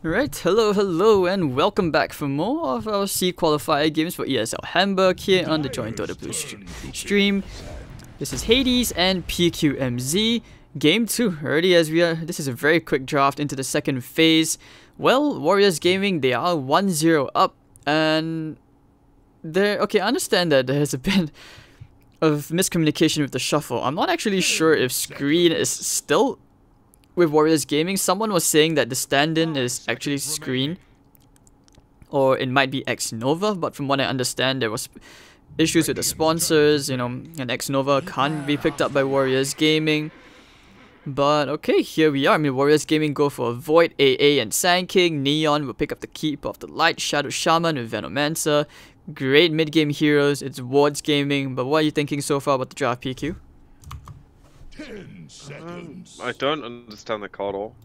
Alright, hello, and welcome back for more of our C Qualifier games for ESL Hamburg here on the Joint Dota Blue stream. This is Hades and PQMZ. Game 2, already as we are, this is a very quick draft into the second phase. Well, Warriors Gaming, they are 1-0 up, and okay, I understand that there has a bit of miscommunication with the shuffle. I'm not actually sure if Screen is still with Warriors Gaming. Someone was saying that the stand-in is actually Screen, or it might be X-Nova, but from what I understand, there was issues with the sponsors, and X-Nova can't be picked up by Warriors Gaming. But okay, here we are. I mean, Warriors Gaming go for a Void, AA, and Sand King. Neon will pick up the Keep of the Light, Shadow Shaman with Venomancer. Great mid-game heroes. It's Wards Gaming, but what are you thinking so far about the draft, PQ? 10 seconds. I don't understand the card all.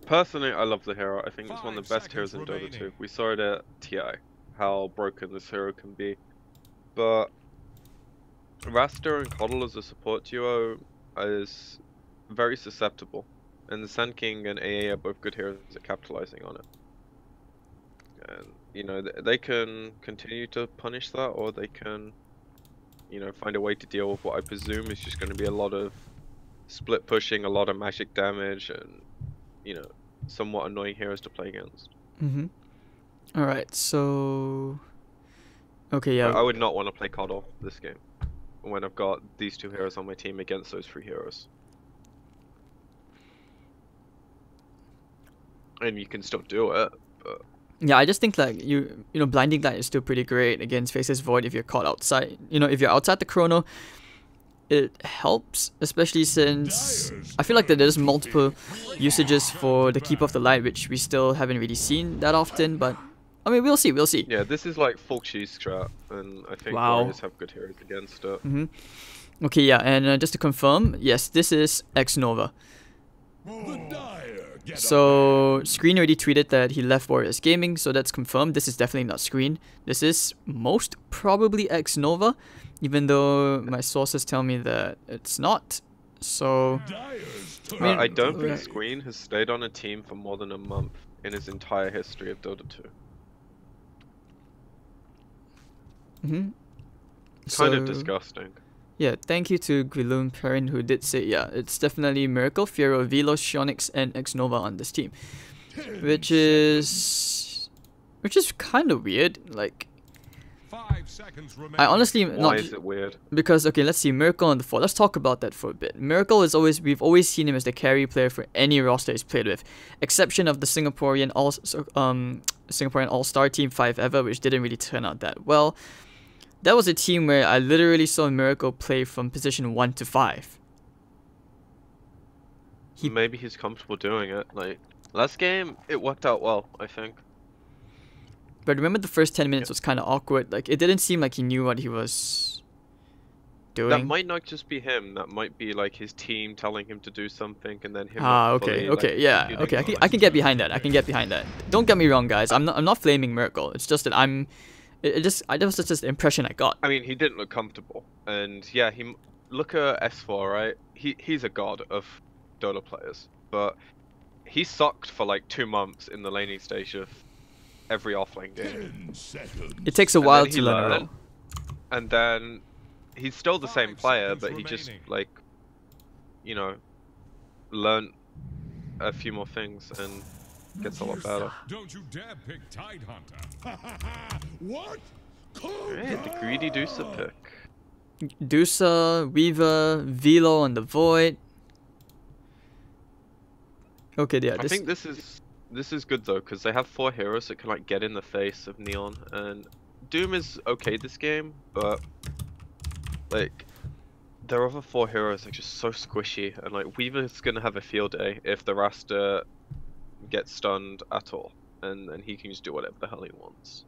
Personally, I love the hero. I think it's one of the best heroes in Dota 2. We saw it at TI, how broken this hero can be. But Rasta and Coddle as a support duo is very susceptible. And the Sand King and AA are both good heroes at capitalizing on it. And, they can continue to punish that, or they can, find a way to deal with what I presume is just going to be a lot of split pushing, a lot of magic damage, and somewhat annoying heroes to play against. Alright, so okay, yeah. I would not want to play Coddle this game when I've got these two heroes on my team against those three heroes. And you can still do it, but yeah, I just think like Blinding Light is still pretty great against Faceless Void if you're caught outside. If you're outside the chrono, it helps, especially since I feel like that there's multiple usages for the Keep of the Light, which we still haven't really seen that often, but I mean, we'll see. Yeah, this is like full cheese strat, and I think wow. Warriors have good heroes against it. Okay, yeah, and just to confirm, yes, this is X-Nova. So Screen already tweeted that he left Warriors Gaming, so that's confirmed. This is definitely not Screen. This is most probably X-Nova, even though my sources tell me that it's not. So I don't think Screen has stayed on a team for more than a month in his entire history of Dota 2. Kind of disgusting. Yeah, thank you to Gwilum Perrin who did say, yeah, it's definitely Miracle, Fiero, Velo, Shionix, and X-Nova on this team. Which is kind of weird, like, 5 seconds remaining. I honestly Why is it weird? Because, okay, let's see, Miracle on the 4, let's talk about that for a bit. Miracle is we've always seen him as the carry player for any roster he's played with, exception of the Singaporean All-Star Team 5 ever, which didn't really turn out that well. That was a team where I literally saw Miracle play from position 1 to 5. Maybe he's comfortable doing it. Like, last game, it worked out well, I think. But remember the first 10 minutes was kind of awkward. Like, it didn't seem like he knew what he was doing. That might not just be him. That might be like his team telling him to do something, and then him. Okay, yeah, okay. I can get behind that. Don't get me wrong, guys. I'm not flaming Miracle. It's just that that was just the impression I got. I mean, he didn't look comfortable, and yeah, look at S4, right? He's a god of Dota players, but he sucked for like 2 months in the laning stage of every offlane game. It takes a while to learn a role. And then he's still the same player, but he just learned a few more things and gets a lot better. Don't you dare pick Tidehunter. What? Alright, the greedy Dusa pick. Dusa, Weaver, Velo on the Void. Okay, yeah. I think this is good though, because they have 4 heroes that can like get in the face of Neon, and Doom is okay this game, but like their other 4 heroes are just so squishy, and like Weaver's gonna have a field day if the Rasta gets stunned at all, and then he can just do whatever the hell he wants.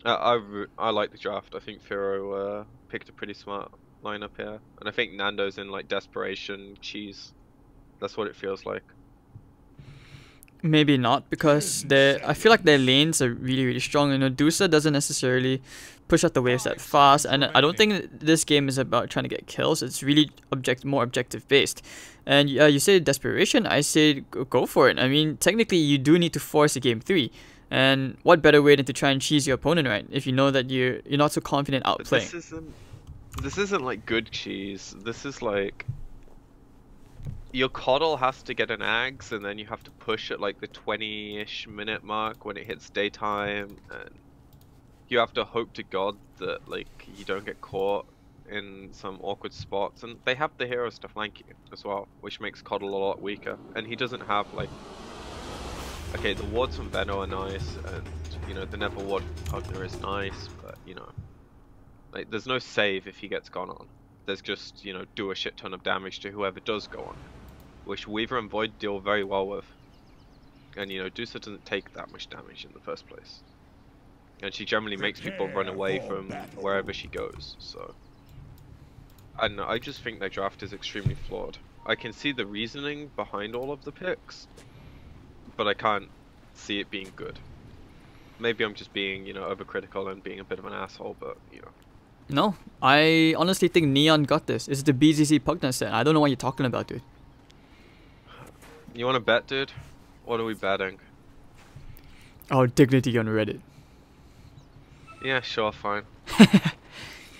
I like the draft. I think Firo picked a pretty smart lineup here, and I think Nando's in like desperation cheese. That's what it feels like. Maybe not, because I feel like their lanes are really strong. You know, Dusa doesn't necessarily push out the waves that fast, and I don't think this game is about trying to get kills. It's really more objective based. And you say desperation, I say go for it. I mean, technically you do need to force a game 3, and what better way than to try and cheese your opponent, right? If you know that you're not so confident outplaying. This isn't like good cheese. This is like your Coddle has to get an Ags, and then you have to push at like the 20-ish minute mark when it hits daytime, and you have to hope to God that like you don't get caught in some awkward spots. And they have the heroes to flank you as well, which makes Coddle a lot weaker. And he doesn't have like, okay, the wards from Benno are nice, and you know the Never ward Pugner is nice, but you know, like there's no save if he gets gone on. There's just, you know, do a shit ton of damage to whoever does go on, which Weaver and Void deal very well with. And you know, Dusa doesn't take that much damage in the first place, and she generally makes people run away from wherever she goes. So I don't know, I just think their draft is extremely flawed. I can see the reasoning behind all of the picks, but I can't see it being good. Maybe I'm just being, you know, overcritical and being a bit of an asshole, but you know. No, I honestly think Neon got this. It's the BZZ Pugna set. I don't know what you're talking about, dude. You want to bet, dude? What are we betting? Oh, Dignity on Reddit. Yeah, sure, fine.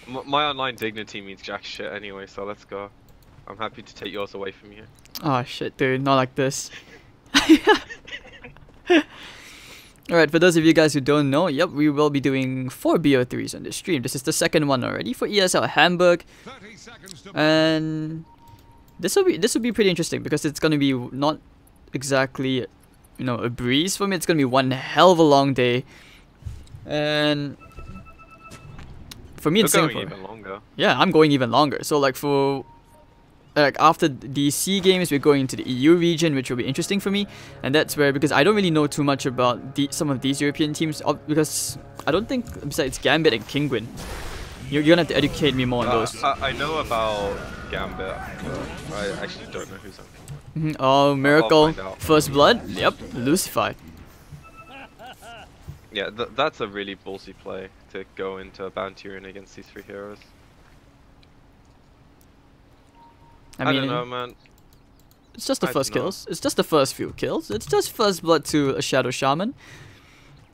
My online Dignity means jack shit anyway, so let's go. I'm happy to take yours away from you. Oh shit, dude, not like this. Alright, for those of you guys who don't know, yep, we will be doing 4 BO3s on this stream. This is the second one already for ESL Hamburg. And this will be pretty interesting, because it's gonna be not exactly, you know, a breeze for me. It's gonna be one hell of a long day. And for me in Singapore, even longer. Yeah, I'm going even longer. So like after the C games, we're going into the EU region, which will be interesting for me. And that's where, because I don't really know too much about some of these European teams, because I don't think, besides Gambit and Kingwin, you're gonna have to educate me more on those. I know about Gambit. I actually don't know who's on. Oh, Miracle, First Blood, yep, Lucify. Yeah, that's a really ballsy play to go into a Bounty Arena against these 3 heroes. I don't know, man. It's just the first kills. It's just the first few kills. It's just First Blood to a Shadow Shaman,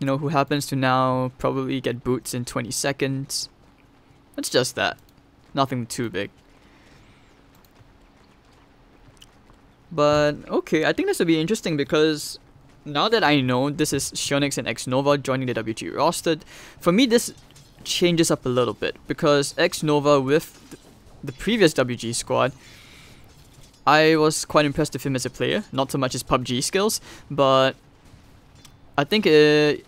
you know, who happens to now probably get boots in 20 seconds. It's just that. Nothing too big. But, okay, I think this will be interesting, because now that I know this is Shionix and X-Nova joining the WG roster, for me this changes up a little bit, because X-Nova with the previous WG squad, I was quite impressed with him as a player, not so much his PUBG skills, but I think it's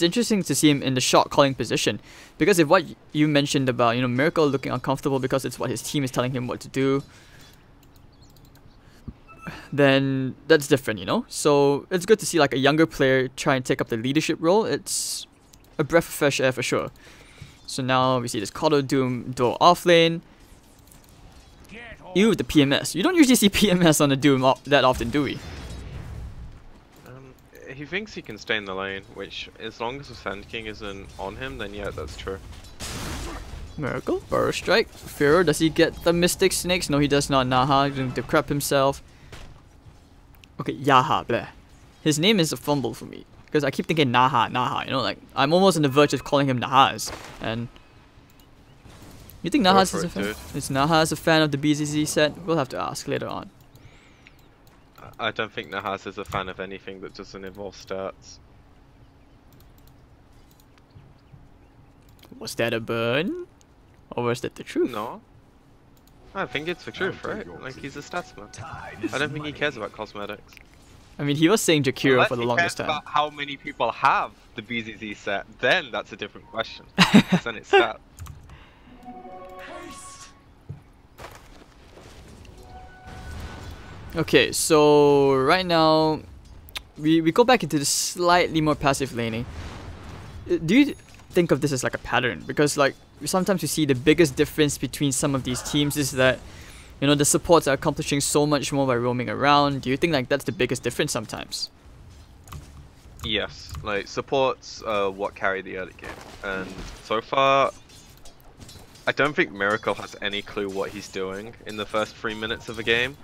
interesting to see him in the shot calling position, because if what you mentioned about, you know, Miracle looking uncomfortable because it's what his team is telling him what to do, then that's different, you know. So it's good to see like a younger player try and take up the leadership role. It's a breath of fresh air for sure. So now we see this Coddle Doom duo off lane. Ew, the PMS. You don't usually see PMS on a Doom that often, do we? He thinks he can stay in the lane, which as long as the Sand King isn't on him, then yeah, that's true. Miracle, Burrow Strike. Pharaoh, does he get the Mystic Snakes? No, he does not. Naha, going to crap himself. Okay, Yaha, bleh. His name is a fumble for me, because I keep thinking Naha, you know, like, I'm almost on the verge of calling him Nahaz, and... You think Nahaz is a fan? Is Nahaz a fan of the BZZ set? We'll have to ask later on. I don't think Nahaz is a fan of anything that doesn't involve stats. Was that a burn? Or was that the truth? No. I think it's the truth, right? Like, he's a statsman. I don't think he cares about cosmetics. I mean, he was saying Jakiro for the longest time. About how many people have the BZZ set, then that's a different question. Then it's stats. Okay, so right now we go back into the slightly more passive laning. Do you think of this as like a pattern? Because like sometimes you see the biggest difference between some of these teams is that You know, the supports are accomplishing so much more by roaming around. Do you think like that's the biggest difference sometimes? Yes, like supports what carry the early game, and so far I don't think Miracle has any clue what he's doing in the first 3 minutes of a game.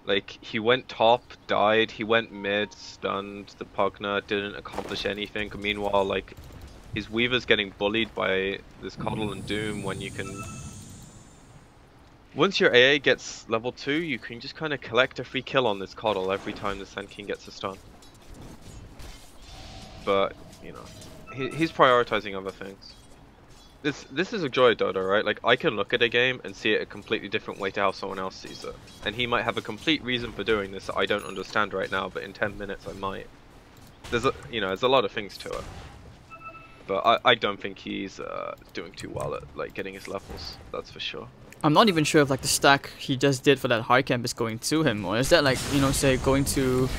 Like, he went top, died, he went mid, stunned the Pugner, didn't accomplish anything. Meanwhile, like, his Weaver's getting bullied by this Coddle and Doom when you can... Once your AA gets level 2, you can just kind of collect a free kill on this Coddle every time the Sand King gets a stun. But, you know, he's prioritizing other things. This is a joy of Dota, right? Like, I can look at a game and see it a completely different way to how someone else sees it. And he might have a complete reason for doing this that I don't understand right now, but in 10 minutes I might. There's a lot of things to it. But I don't think he's doing too well at, like, getting his levels, that's for sure. I'm not even sure if, like, the stack he just did for that hard camp is going to him, or is that, like, you know, say, going to...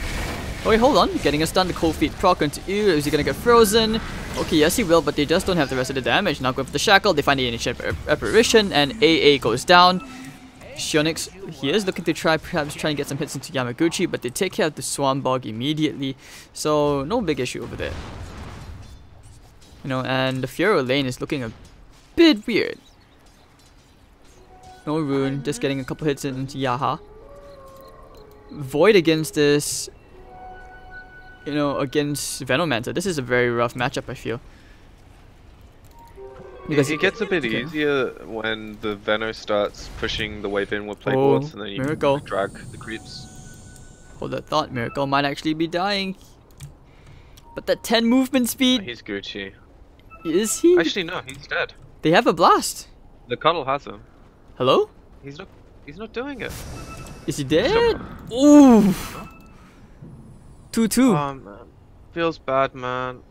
Oh wait, hold on. Getting a stun, the cold feet proc onto EW. Is he gonna get frozen? Okay, yes he will, but they just don't have the rest of the damage. Now going for the shackle, they find the ancient apparition, and AA goes down. Shionix, he is looking to perhaps try and get some hits into Yamaguchi, but they take care of the Swan Bog immediately. So, no big issue over there. You know, and the Fiora lane is looking a bit weird. No rune, just getting a couple hits into Yaha. Void against this... You know, against Venomancer. This is a very rough matchup, I feel. Because it gets a bit easier when the Veno starts pushing the wave in with playboards, and then you Miracle. can drag the creeps. Hold that thought, Miracle might actually be dying. But that 10 movement speed... He's Gucci. Is he? Actually, no, he's dead. They have a blast. The Cuddle has him. Hello? He's not doing it. Is he dead? Ooh! 2-2. Oh man, feels bad, man.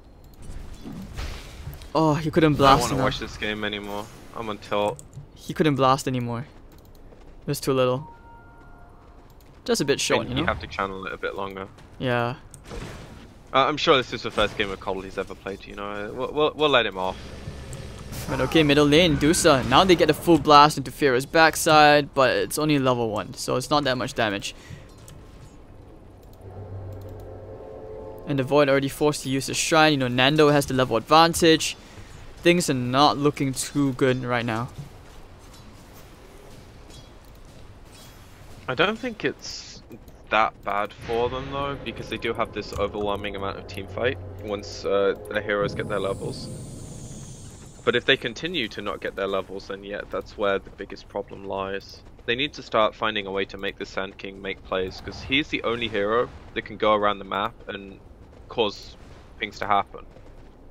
Oh, he couldn't I blast. don't want to watch this game anymore. I'm on tilt. He couldn't blast anymore. It was too little. Just a bit short, you know? You have to channel it a bit longer. Yeah. I'm sure this is the first game of Coddle he's ever played, you know. We'll let him off. But okay, middle lane, Dusa. Now they get a full blast into Fira's backside, but it's only level 1, so it's not that much damage. And the Void already forced to use the Shrine. You know, Nando has the level advantage. Things are not looking too good right now. I don't think it's that bad for them though, because they do have this overwhelming amount of team fight once their heroes get their levels. But if they continue to not get their levels, then yeah, that's where the biggest problem lies. They need to start finding a way to make the Sand King make plays, because he's the only hero that can go around the map and cause things to happen.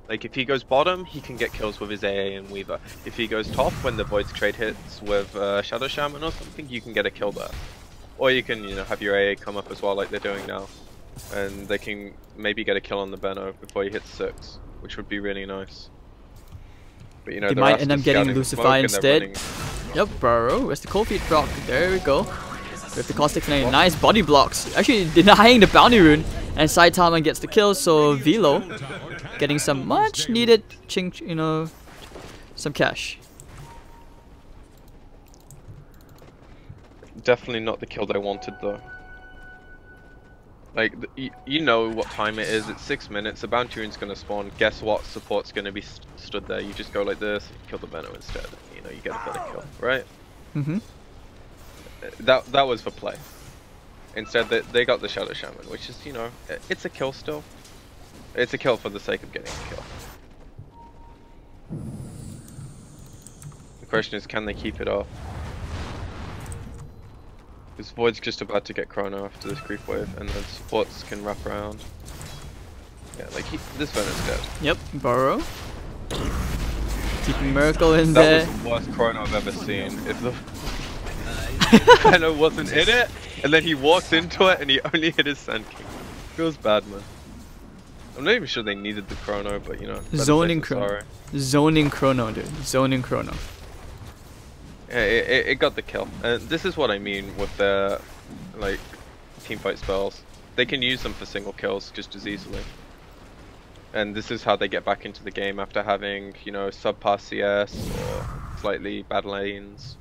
Like, if he goes bottom, he can get kills with his AA and Weaver. If he goes top, when the Void's trade hits with Shadow Shaman or something, you can get a kill there. Or you can, you know, have your AA come up as well, like they're doing now, and they can maybe get a kill on the Beno before he hits 6, which would be really nice. But you know, They might end up getting Lucify instead. Yep, bro. Where's the cold feet proc? There we go. With the caustic flame, nice body blocks. Actually denying the bounty rune, and Saitama gets the kill. So Velo getting some much needed, you know, some cash. Definitely not the kill they wanted though. Like, you know what time it is. It's 6 minutes. The bounty rune's gonna spawn. Guess what? Support's gonna be stood there. You just go like this, kill the Venom instead. You know, you get a better kill, right? Mhm. That was for play. Instead, they got the Shadow Shaman, which is, you know, it's a kill still. It's a kill for the sake of getting a kill. The question is, can they keep it up? Because Void's just about to get Chrono after this creep wave, and then supports can wrap around. Yeah, like, this Venom's dead. Yep, Burrow. Keeping Miracle in there. That was the worst Chrono I've ever seen. If the Venom wasn't in it, and then he walked into it, and he only hit his Sand King. Feels bad, man. I'm not even sure they needed the Chrono, but you know. Zoning Chrono. Zoning Chrono, dude. Zoning Chrono. Yeah, it got the kill. And this is what I mean with their, like, teamfight spells. They can use them for single kills just as easily. And this is how they get back into the game after having, you know, subpar CS or slightly bad lanes.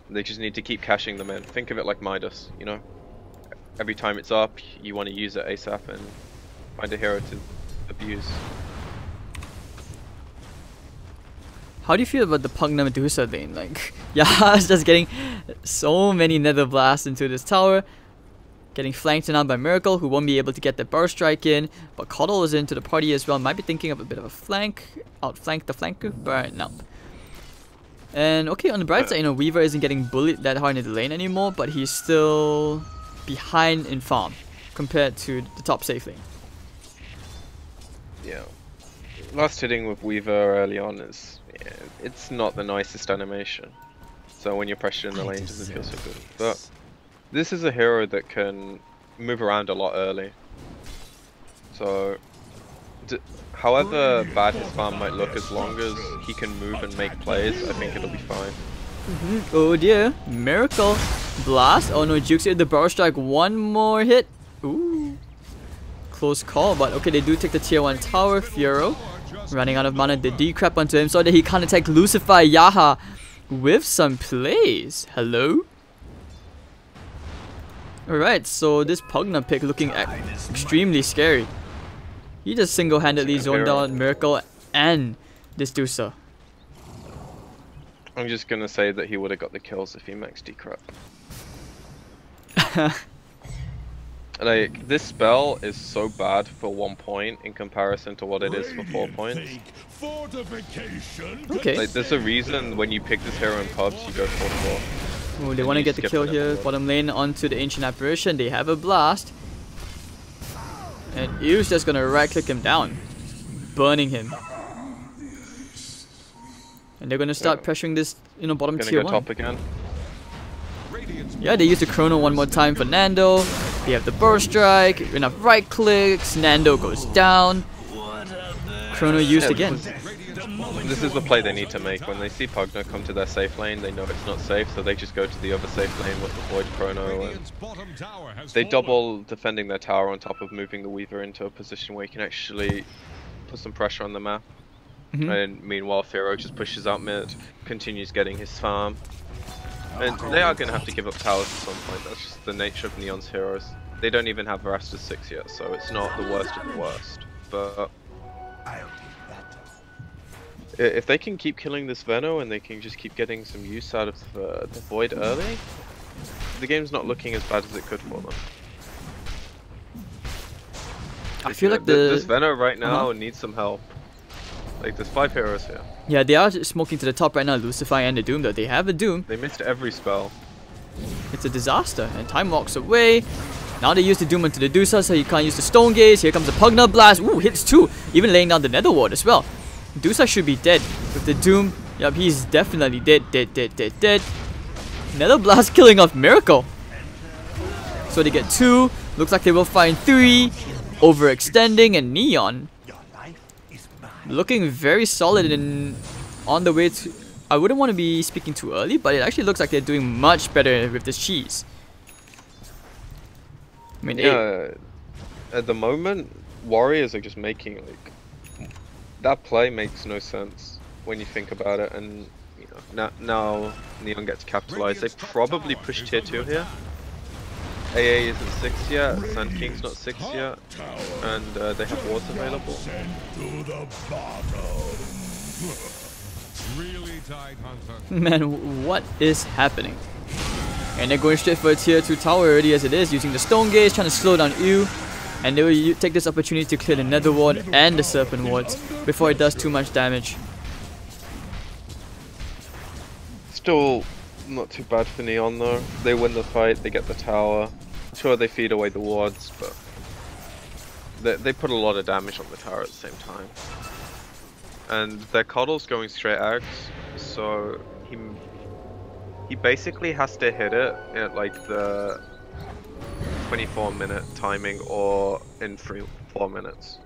They just need to keep cashing them in. Think of it like Midas, you know? Every time it's up, you want to use it ASAP and find a hero to abuse. How do you feel about the Pugna Medusa lane? Like, Yaha's just getting so many Nether Blasts into this tower. Getting flanked now by Miracle, who won't be able to get the burst strike in. But Coddle is into the party as well. Might be thinking of a bit of a flank. Outflank the flanker, but no. And okay, on the bright side, you know, Weaver isn't getting bullied that hard in the lane anymore, but he's still behind in farm compared to the top safe lane. Yeah. Last hitting with Weaver early on is, yeah, it's not the nicest animation. So when you're pressuring the lane, it doesn't feel so good. But this is a hero that can move around a lot early. So, however bad his farm might look, as long as he can move and make plays, I think it'll be fine. Oh dear, Miracle Blast. Oh no, Jukes hit the Burrow Strike. One more hit. Ooh, close call. But okay, they do take the tier 1 tower. Fiero running out of mana. They decrep onto him so that he can't attack Lucify. Yaha with some plays. Hello. Alright, so this Pugna pick looking extremely scary. He just single-handedly zoned out Miracle and this Dusa. I'm just gonna say that he would have got the kills if he maxed decrep. Like, this spell is so bad for 1 point in comparison to what it is for 4 points. Okay. Like, there's a reason when you pick this hero in pubs, you go 4-4. Oh, they want to get the kill here. Bottom lane onto the Ancient Apparition. They have a blast. And Ew's just gonna right click him down. Burning him. And they're gonna start pressuring this, you know, bottom tier 1. Top again. Yeah, they use the Chrono one more time for Nando. They have the Burst Strike. Enough right clicks. Nando goes down. Chrono used again. This is the play they need to make. When they see Pugna come to their safe lane, they know it's not safe, so they just go to the other safe lane with the Void Chrono. And they double defending their tower on top of moving the Weaver into a position where you can actually put some pressure on the map. And meanwhile, Fiero just pushes out mid, continues getting his farm. And they are going to have to give up towers at some point. That's just the nature of Neon's heroes. They don't even have Rastus 6 yet, so it's not the worst of the worst. But if they can keep killing this Veno and they can just keep getting some use out of the Void early, the game's not looking as bad as it could for them. I feel like this Veno right now needs some help. Like, there's 5 heroes here. Yeah, they are smoking to the top right now, Lucify and the Doom, though. They have a Doom. They missed every spell. It's a disaster, and time walks away. Now they use the Doom onto the Dusa, so you can't use the Stone Gaze. Here comes the Pugna Blast. Ooh, hits 2. Even laying down the Nether Ward as well. Dusa should be dead. With the Doom, yep, he's definitely dead. Nether Blast killing off Miracle. So they get 2. Looks like they will find 3. Overextending, and Neon looking very solid and on the way to... I wouldn't want to be speaking too early, but it actually looks like they're doing much better with this cheese. I mean, yeah, at the moment, Warriors are just making, like... That play makes no sense when you think about it, and, you know, now Neon gets capitalized. They probably push tier 2 here. AA isn't 6 yet, Sand King's not 6 yet, and they have wards available. Man, what is happening? And they're going straight for a tier 2 tower already as it is, using the Stone Gaze, trying to slow down Ew. And they will take this opportunity to clear the Nether Ward and the Serpent Wards before it does too much damage. Still not too bad for Neon though. They win the fight, they get the tower. Sure, they feed away the wards, but they put a lot of damage on the tower at the same time. And their Coddle's going straight axe, so he basically has to hit it at like the 24-minute timing or in 4 minutes.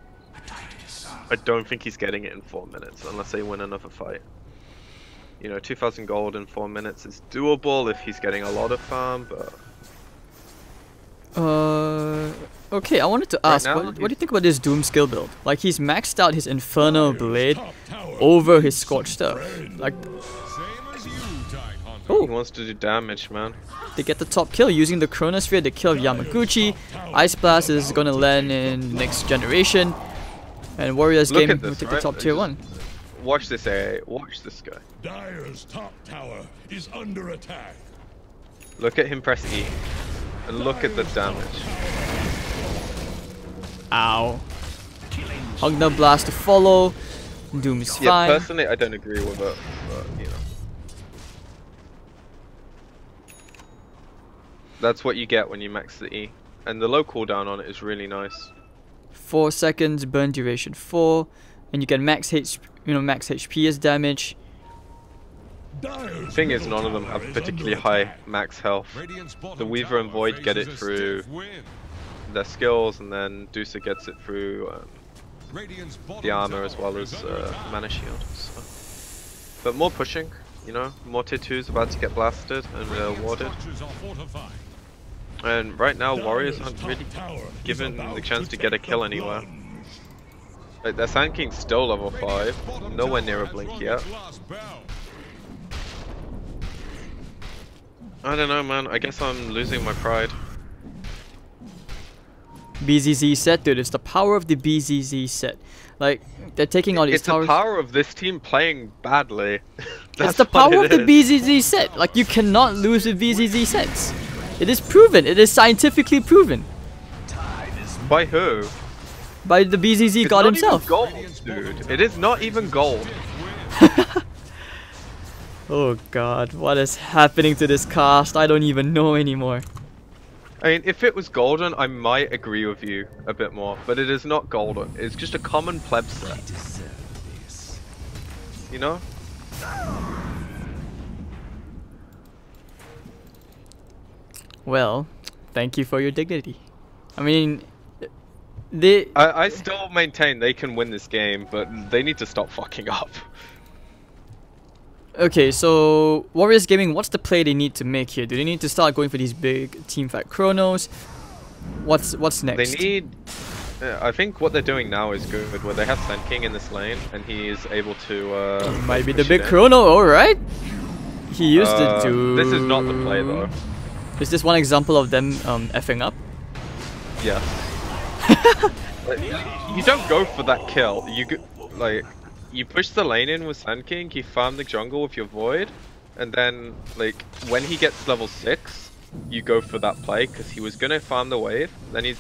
I don't think he's getting it in 4 minutes unless they win another fight. You know, 2,000 gold in 4 minutes is doable if he's getting a lot of farm, but... Okay, I wanted to ask, what do you think about this Doom skill build? Like, he's maxed out his Infernal Blade over his Scorched Earth. Like, Oh, He wants to do damage, man. they get the top kill using the Chronosphere to kill Yamaguchi. Ice Blast is gonna land in next generation. And Warriors Look game at will this, take right? the top tier 1. Watch this AA. Watch this guy. Dire's top tower is under attack. Look at him press E. And look at the damage. Ow. Hugna Blast to follow. Doom's Yeah, fine. personally, I don't agree with it, but you know. That's what you get when you max the E. And the low cooldown on it is really nice. 4 seconds, burn duration 4, and you get max max HP as damage. The thing is, none of them have particularly high max health. The Weaver and Void get it through their skills, and then Dusa gets it through the armor as well as mana shield. So. But more pushing, you know, more tier 2's about to get blasted and warded. And right now, Warriors aren't really given the chance to get a kill anywhere. Like, their Sand King's still level 5, nowhere near a blink yet. I don't know, man. I guess I'm losing my pride. BZZ set, dude. It's the power of the BZZ set. Like, they're taking all these towers. It's the power of this team playing badly. It's the power of the BZZ set. Like, you cannot lose with BZZ sets. It is proven. It is scientifically proven. By who? By the BZZ god himself. It's not even gold, dude. It is not even gold. Oh god, what is happening to this cast? I don't even know anymore. I mean, if it was golden, I might agree with you a bit more, but it is not golden. It's just a common pleb set. You know? Well, thank you for your dignity. I mean, I still maintain they can win this game, but they need to stop fucking up. Okay, so Warriors Gaming, what's the play they need to make here? Do they need to start going for these big teamfight chronos? What's next? They need... I think what they're doing now is good, where they have Sand King in this lane, and he is able to... might be the big chrono, alright. He used it to... This is not the play, though. Is this one example of them effing up? Yeah. You don't go for that kill. You push the lane in with Sand King, you farm the jungle with your Void, and then, like, when he gets level 6, you go for that play, because he was gonna farm the wave, then he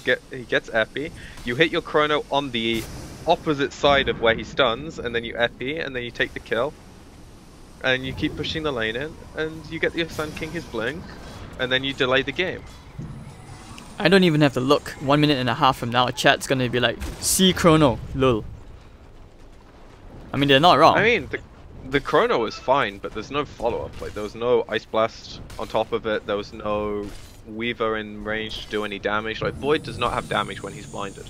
gets epi, you hit your chrono on the opposite side of where he stuns, and then you epi, and then you take the kill, and you keep pushing the lane in, and you get your Sand King his blink, and then you delay the game. I don't even have to look. 1 minute and a half from now, chat's gonna be like, see chrono, lol. I mean, they're not wrong. I mean, the chrono is fine, but there's no follow-up. Like, there was no Ice Blast on top of it. There was no Weaver in range to do any damage. Like, Void does not have damage when he's blinded.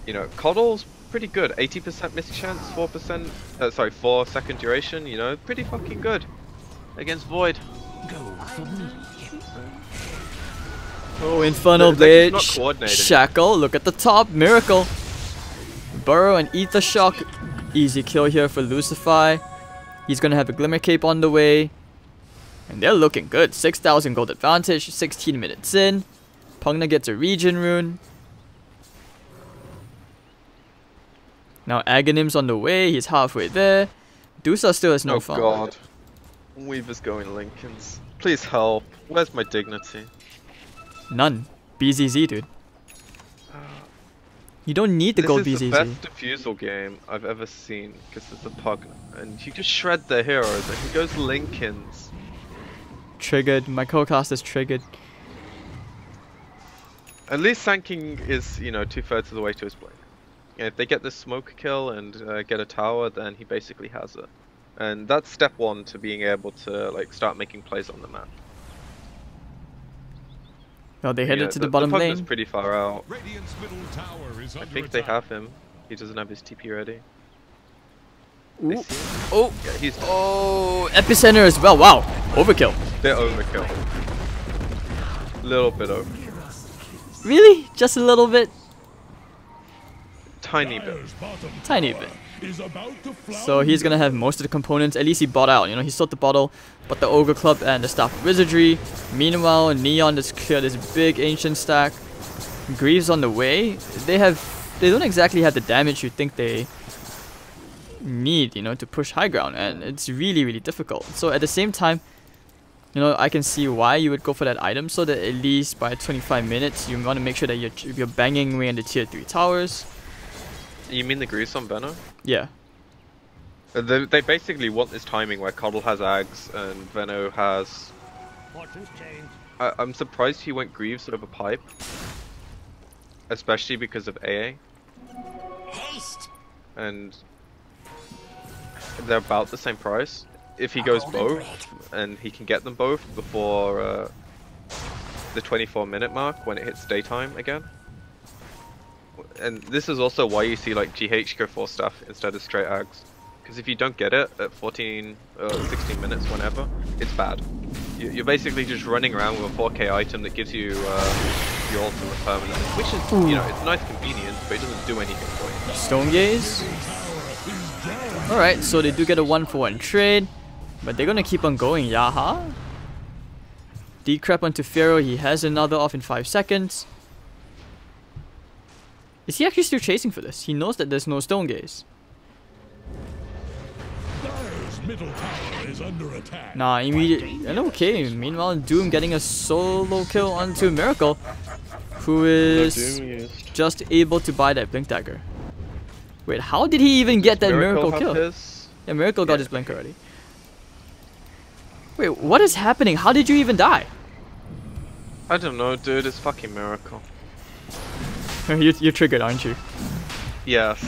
You know, Coddle's pretty good. 80% miss chance, 4 second duration. You know, pretty fucking good against Void. Oh, Infernal Blade, coordinating. Shackle, look at the top, Miracle. Burrow and Ether Shock, easy kill here for Lucify. He's gonna have a Glimmer Cape on the way. And they're looking good, 6,000 gold advantage, 16 minutes in. Pugna gets a Regen Rune. Now Aghanim's on the way, he's halfway there. Dusa still has no farm. Oh god. Weaver's going Lincolns. Please help. Where's my dignity? None. BZZ, dude. You don't need to go BZZ. This is the best defusal game I've ever seen, because it's a Pugna. And you just shred their heroes, and he goes Lincolns. Triggered. My co-cast is triggered. At least Sand King is, you know, 2/3 of the way to his blink. And if they get this smoke kill and get a tower, then he basically has it. And that's step 1 to being able to, like, start making plays on the map. Oh, they headed to the bottom lane. Pugna's pretty far out. Radiant's middle tower is I under think they attack. have him. He doesn't have his TP ready. Ooh. Oh, Yeah, he's Epicenter as well. Wow, overkill. bit overkill. Little bit overkill. Really? Just a little bit? tiny bit. Tiny bit. So he's gonna have most of the components. At least he bought out, you know, he sold the bottle, but the Ogre Club and the Staff of Wizardry. Meanwhile, Neon just cleared this big ancient stack. Greaves on the way. They don't exactly have the damage you think they need, you know, to push high ground, and it's really, really difficult. So at the same time, you know, I can see why you would go for that item, so that at least by 25 minutes you want to make sure that you're banging away in the tier 3 towers. You mean the Greaves on Benno? Yeah. They basically want this timing where Coddle has Ags and Venno has... I'm surprised he went Greaves over Pipe. Especially because of AA. Haste. And they're about the same price. If he goes both, and he can get them both before the 24-minute mark when it hits daytime again. And this is also why you see like GH go 4 stuff instead of straight Ags. Because if you don't get it at 14 or 16 minutes, whenever, it's bad. You're basically just running around with a 4k item that gives you your ultimate permanent, which is, you know, it's nice convenience, but it doesn't do anything for you. Stone Gaze. Alright, so they do get a 1-for-1 trade, but they're gonna keep on going. Yaha. Decrep onto Pharaoh, he has another off in 5 seconds. Is he actually still chasing for this? He knows that there's no Stone Gaze. Middle tower is under attack. Nah, immediately. And okay, meanwhile, Doom getting a solo kill onto Miracle, who is just able to buy that Blink Dagger. Wait, how did he even get that Miracle kill? Yeah, Miracle got his Blink already. Wait, what is happening? How did you even die? I don't know, dude. It's fucking Miracle. You're triggered, aren't you? Yes.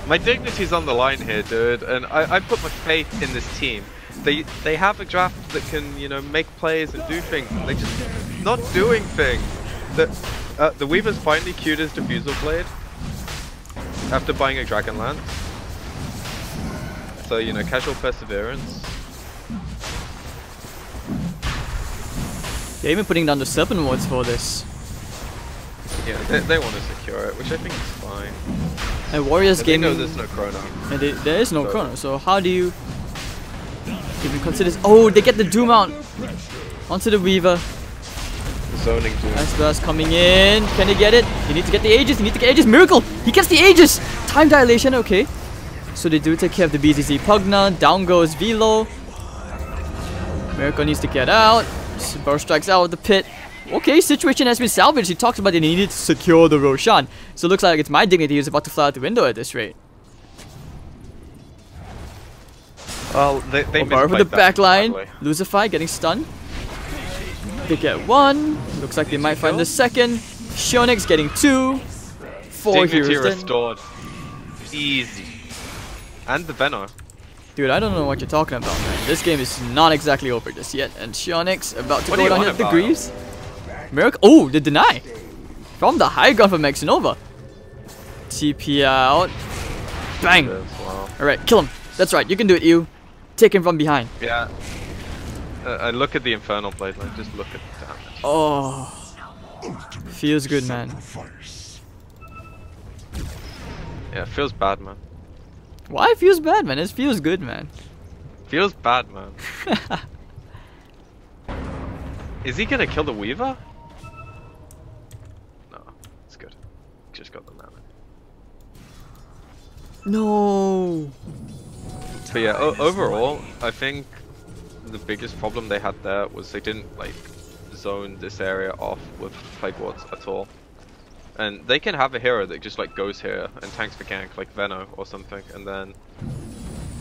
My dignity's on the line here, dude, and I put my faith in this team. They have a draft that can, you know, make plays and do things. They're just not doing things. The Weaver's finally queued his Diffusal Blade after buying a Dragon Lance. So, you know, casual perseverance. They're even putting down the Serpent Wards for this. Yeah, they want to secure it, which I think is fine. And Warriors They Gaming... know there's no chrono. And there is no chrono, so how do you even consider this? Oh, they get the Doom out onto the Weaver. Zoning Doom. Ice Blast coming in. Can they get it? You need to get the Aegis. You need to get Aegis. Miracle! He gets the Aegis! Time dilation, okay. So they do take care of the BZZ Pugna. Down goes Velo. Miracle needs to get out. Burst strikes out of the pit. Okay, situation has been salvaged. He talks about they needed to secure the Roshan. So it looks like it's my dignity who's about to fly out the window at this rate. Well, they Over the back line. Lucify getting stunned. They get 1. Looks like they might find the second. Shionix getting 2. 4 Dignity heroes restored. Easy. And the Venor. Dude, I don't know what you're talking about, man. This game is not exactly over just yet. And Shionix about to What go down here with the Greaves. Miracle. Oh, the deny. From the high ground from Maxinova. TP out. Bang. Wow. Alright, kill him. That's right, you can do it, you. Take him from behind. Yeah. I look at the Infernal Blade, like, just look at the damage. Oh. Feels good, man. Yeah, it feels bad, man. Why it feels bad, man? It feels good, man. Feels bad, man. Is he gonna kill the Weaver? No, it's good. Just got the mana. No. But yeah, overall, I think the biggest problem they had there was they didn't like zone this area off with Plague Wards at all. And they can have a hero that just like goes here and tanks the gank like Venno or something, and then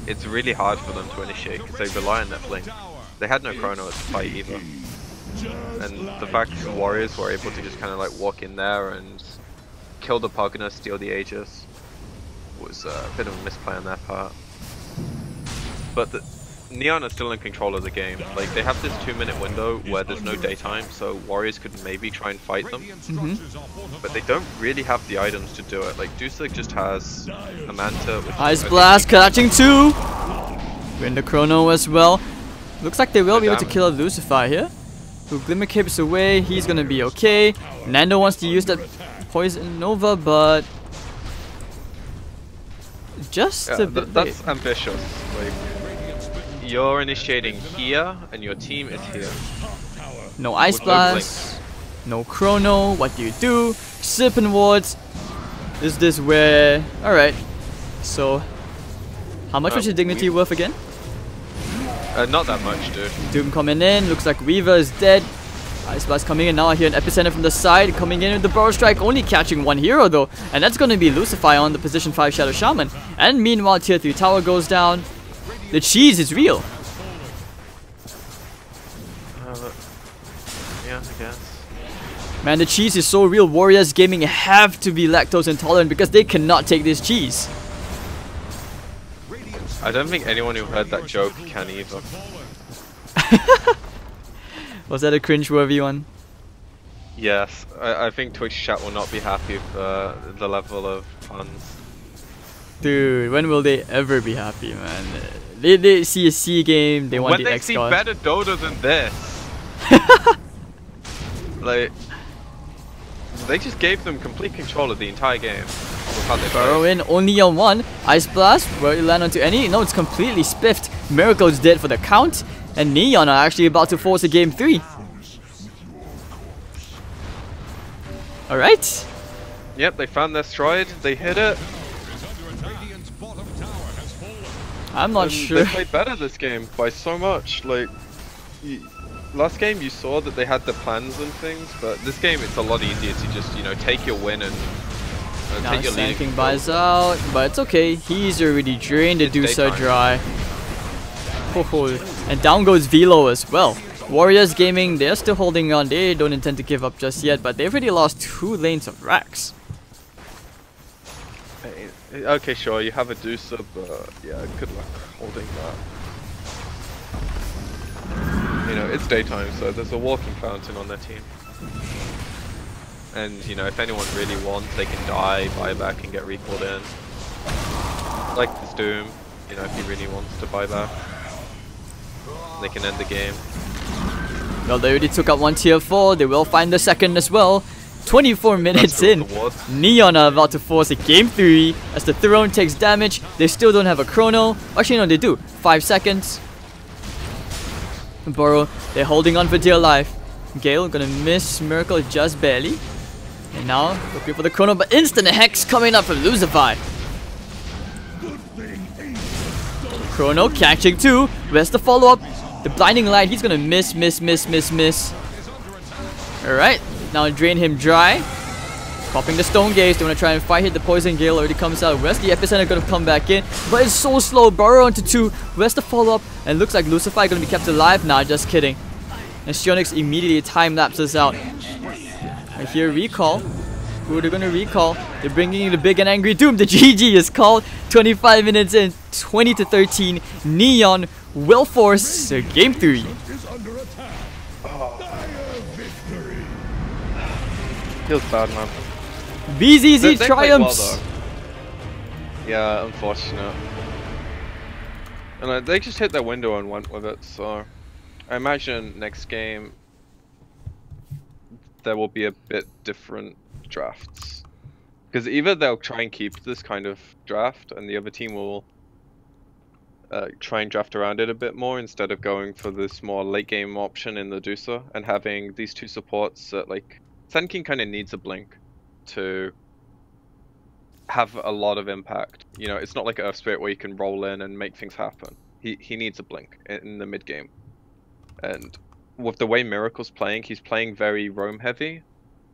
it's really hard for them to initiate because they rely on that blink. They had no chrono at the fight either. And the fact that the Warriors were able to just kind of like walk in there and kill the Pugna, steal the Aegis was a bit of a misplay on their part. But Neon are still in control of the game. Like, they have this 2-minute window where there's no daytime, so Warriors could maybe try and fight them. But they don't really have the items to do it. Like, Dusek just has a Manta with Ice Blast catching 2. Win the chrono as well. Looks like they will be able to kill Lucify here. Who Glimmer Capes away, he's gonna be okay. Nando wants to use that Poison Nova, but Just Yeah, a bit late. that's ambitious. Like, you're initiating here, and your team is here. No Ice With no Blast, no Chrono, what do you do? Sipping wards. Is this where... Alright. So, how much was your dignity worth again? Not that much, dude. Doom coming in, looks like Weaver is dead. Ice Blast coming in now. I hear an Epicenter from the side, coming in with the Burrow Strike, only catching one hero though. And that's going to be Lucify on the position 5 Shadow Shaman. And meanwhile, tier 3 tower goes down. The cheese is real. Yeah, I guess. Man, the cheese is so real. Warriors Gaming have to be lactose intolerant because they cannot take this cheese. I don't think anyone who heard that joke can either. Was that a cringe-worthy one? Yes, I think Twitch chat will not be happy with the level of puns. Dude, when will they ever be happy, man? They see a C game, they want When the they X see God. better Dota than this. Like, they just gave them complete control of the entire game. With how they Burrow play. in, only on one. Ice Blast, will it land onto any? No, it's completely spiffed. Miracle's dead for the count. And Neon are actually about to force a game 3. Alright. Yep, they found their stride, they hit it. I'm not and sure. They played better this game by so much. Like, last game you saw that they had the plans and things, but this game it's a lot easier to just, you know, take your win and Now take your lead. Sand King buys out, but it's okay. He's already drained. The Deuce are dry. And down goes Velo as well. Warriors Gaming, they're still holding on. They don't intend to give up just yet, but they've already lost 2 lanes of racks. Okay, sure, you have a Deucer, but yeah, good luck holding that. You know, it's daytime, so there's a walking fountain on their team. And, you know, if anyone really wants, they can die, buy back, and get recalled in. Like this Doom, you know, if he really wants to buy back. They can end the game. Well, they already took out 1 tier 4. They will find the second as well. 24 minutes in. Neon are about to force a game 3 as the throne takes damage. They still don't have a chrono. Actually, no, they do. 5 seconds. Burrow, they're holding on for dear life. Gale gonna miss Miracle just barely. And now, looking for the chrono, but instant hex coming up from Lucify. Chrono catching 2. Where's the follow-up? The blinding light, he's gonna miss. Alright, now drain him dry. Popping the stone gaze, they wanna try and fight hit. The poison gale already comes out. Where's the epicenter gonna come back in? But it's so slow. Burrow onto 2. Where's the follow-up? And looks like Lucify gonna be kept alive. Nah, just kidding. And Shionix immediately time lapses out. I hear recall. Who are they gonna recall? They're bringing in the big and angry Doom. The GG is called. 25 minutes in, 20 to 13. Neon will force a game 3. Feels bad, man. BZZ They played triumphs. well, though. Yeah, unfortunate. And they just hit their window and went with it, so I imagine next game there will be a bit different drafts. Because either they'll try and keep this kind of draft and the other team will try and draft around it a bit more instead of going for this more late game option in the Deucer and having these 2 supports that, like, Sand King kind of needs a blink to have a lot of impact. You know, it's not like Earth Spirit where you can roll in and make things happen. He needs a blink in the mid game. And with the way Miracle's playing, he's playing very roam heavy,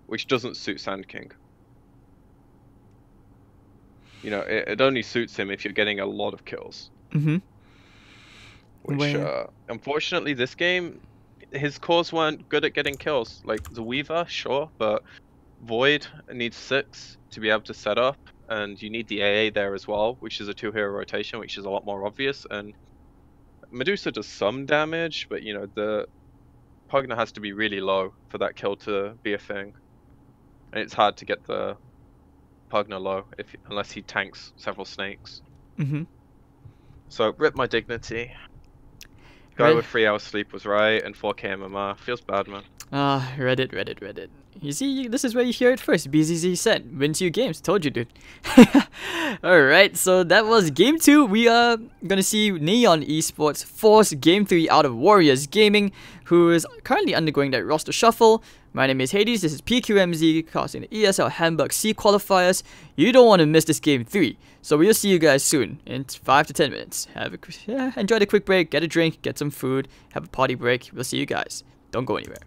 which doesn't suit Sand King. You know, it only suits him if you're getting a lot of kills. Which, unfortunately, this game, his cores weren't good at getting kills. Like, the Weaver, sure, but Void needs 6 to be able to set up, and you need the AA there as well, which is a 2-hero rotation, which is a lot more obvious, and Medusa does some damage, but, you know, the Pugna has to be really low for that kill to be a thing. And it's hard to get the Pugna low unless he tanks several snakes. So, rip my dignity. Guy Right. with 3 hours sleep was right and 4k MMR. Feels bad, man. Reddit. You see, this is where you hear it first. BZZ said, wins you games. Told you, dude. Alright, so that was game 2. We are gonna see Neon Esports force game 3 out of Warriors Gaming, who is currently undergoing that roster shuffle. My name is Hades, this is PQMZ, casting the ESL Hamburg C qualifiers. You don't want to miss this game 3. So we'll see you guys soon, in 5 to 10 minutes. Enjoy the quick break, get a drink, get some food, have a potty break. We'll see you guys. Don't go anywhere.